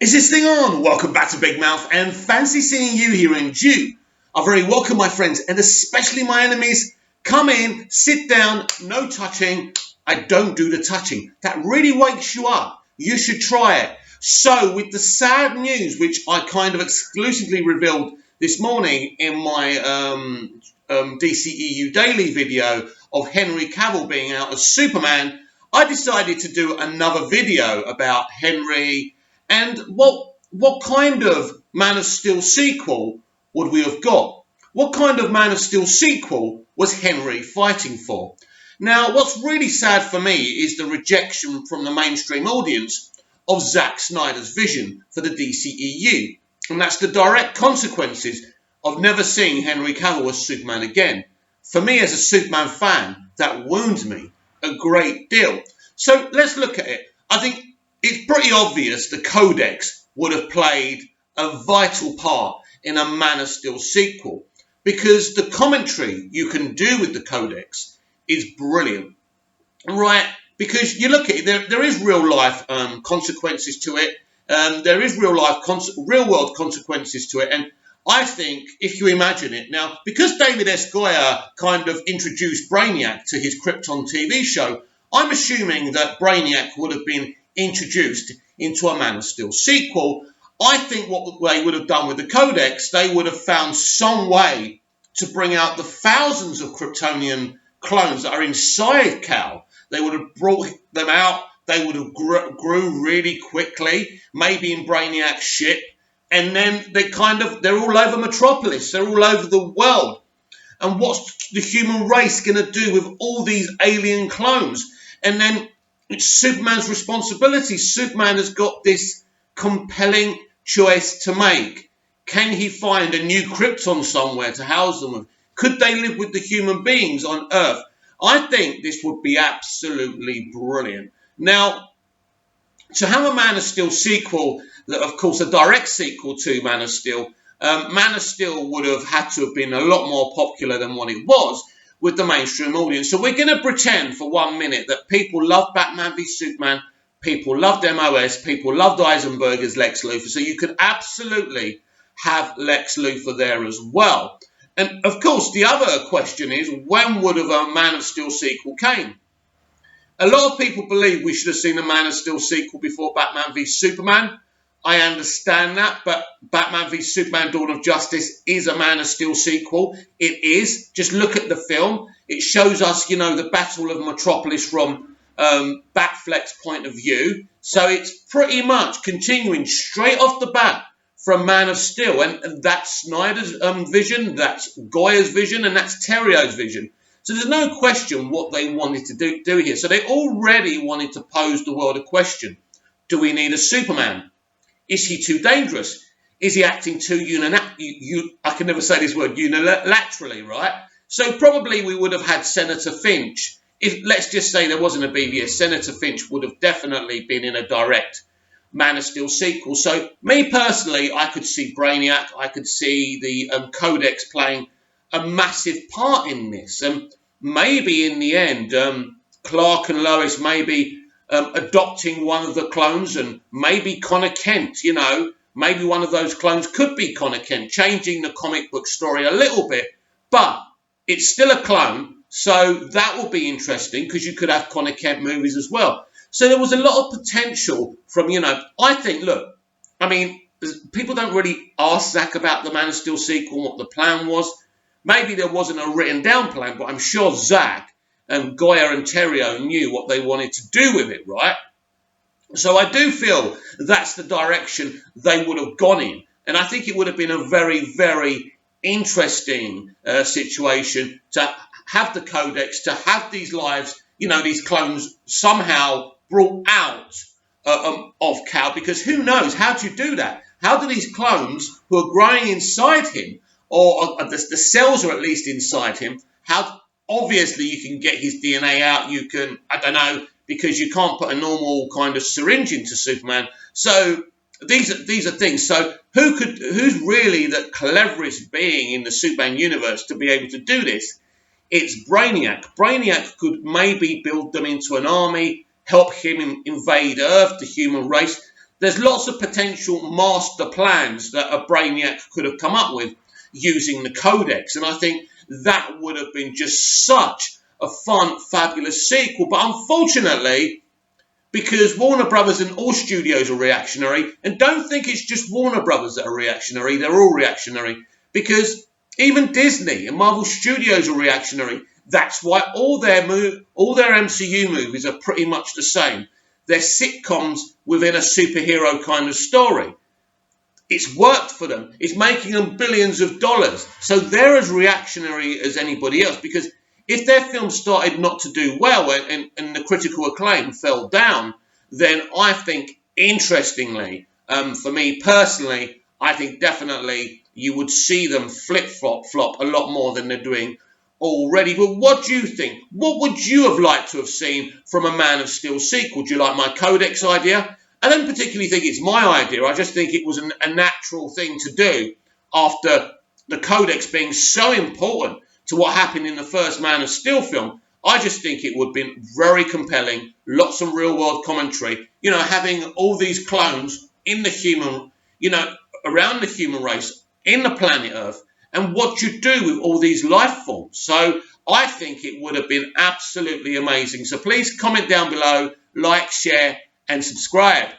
Is this thing on? Welcome back to Big Mouth and fancy seeing you here, and you are very welcome, my friends, and especially my enemies. Come in, sit down, no touching. I don't do the touching. That really wakes you up. You should try it. So with the sad news, which I kind of exclusively revealed this morning in my DCEU Daily video of Henry Cavill being out as Superman, I decided to do another video about Henry and what kind of Man of Steel sequel would we have got? What kind of Man of Steel sequel was Henry fighting for? Now, what's really sad for me is the rejection from the mainstream audience of Zack Snyder's vision for the DCEU. And that's the direct consequences of never seeing Henry Cavill as Superman again. For me, as a Superman fan, that wounds me a great deal. So let's look at it. I think it's pretty obvious the Codex would have played a vital part in a Man of Steel sequel, because the commentary you can do with the Codex is brilliant, right? Because you look at it, there is real life consequences to it. There is real world consequences to it, and I think if you imagine it now, because David S. Goyer kind of introduced Brainiac to his Krypton TV show, I'm assuming that Brainiac would have been introduced into a Man of Steel sequel. I think what they would have done with the Codex, they would have found some way to bring out the thousands of Kryptonian clones that are inside Cal. They would have brought them out. They would have grew really quickly, maybe in Brainiac's ship. And then they're all over Metropolis. They're all over the world. And what's the human race going to do with all these alien clones? And then it's Superman's responsibility. Superman has got this compelling choice to make. Can he find a new Krypton somewhere to house them with? Could they live with the human beings on Earth? I think this would be absolutely brilliant. Now, to have a Man of Steel sequel, that of course a direct sequel to Man of Steel, Man of Steel would have had to have been a lot more popular than what it was with the mainstream audience. So we're going to pretend for 1 minute that people love Batman v Superman, people loved MOS, people loved Eisenberg as Lex Luthor, so you could absolutely have Lex Luthor there as well. And of course, the other question is, when would have a Man of Steel sequel came? A lot of people believe we should have seen a Man of Steel sequel before Batman v Superman. I understand that, but Batman v Superman Dawn of Justice is a Man of Steel sequel. It is. Just look at the film. It shows us, the Battle of Metropolis from Batfleck's point of view. So it's pretty much continuing straight off the bat from Man of Steel. And that's Snyder's vision, that's Goyer's vision, and that's Terrio's vision. So there's no question what they wanted to do here. So they already wanted to pose the world a question. Do we need a Superman? Is he too dangerous? Is he acting too I can never say this word, unilaterally, right? So probably we would have had Senator Finch. If, let's just say there wasn't a BVS, Senator Finch would have definitely been in a direct Man of Steel sequel. So me personally, I could see Brainiac, I could see the Codex playing a massive part in this. And maybe in the end, Clark and Lois maybe adopting one of the clones, and maybe Connor Kent, maybe one of those clones could be Connor Kent, changing the comic book story a little bit, but it's still a clone, so that will be interesting because you could have Connor Kent movies as well. So there was a lot of potential from, I think, look, people don't really ask Zack about the Man of Steel sequel, what the plan was. Maybe there wasn't a written down plan, but I'm sure Zack and Goyer and Terrio knew what they wanted to do with it, right? So I do feel that's the direction they would have gone in. And I think it would have been a very, very interesting situation to have the Codex, to have these lives, these clones somehow brought out of Cal, because who knows, how do you do that? How do these clones who are growing inside him, or the cells are at least inside him, obviously you can get his DNA out, you can, because you can't put a normal kind of syringe into Superman. So these are things. So who's really the cleverest being in the Superman universe to be able to do this? It's Brainiac. Brainiac could maybe build them into an army, help him invade Earth, the human race. There's lots of potential master plans that a brainiac could have come up with using the Codex, and I think that would have been just such a fun, fabulous sequel. But unfortunately, because Warner Brothers and all studios are reactionary, and don't think it's just Warner Brothers that are reactionary, they're all reactionary, because even Disney and Marvel Studios are reactionary. That's why all their MCU movies are pretty much the same. They're sitcoms within a superhero kind of story. It's worked for them. It's making them billions of dollars. So they're as reactionary as anybody else, because if their films started not to do well and the critical acclaim fell down, then I think, interestingly, for me personally, I think definitely you would see them flip-flop a lot more than they're doing already. But what do you think? What would you have liked to have seen from a Man of Steel sequel? Do you like my Codex idea? I don't particularly think it's my idea. I just think it was a natural thing to do after the Codex being so important to what happened in the first Man of Steel film. I just think it would have been very compelling, lots of real-world commentary, having all these clones in the human, around the human race, in the planet Earth, and what you do with all these life forms. So I think it would have been absolutely amazing. So please comment down below, like, share, and subscribe.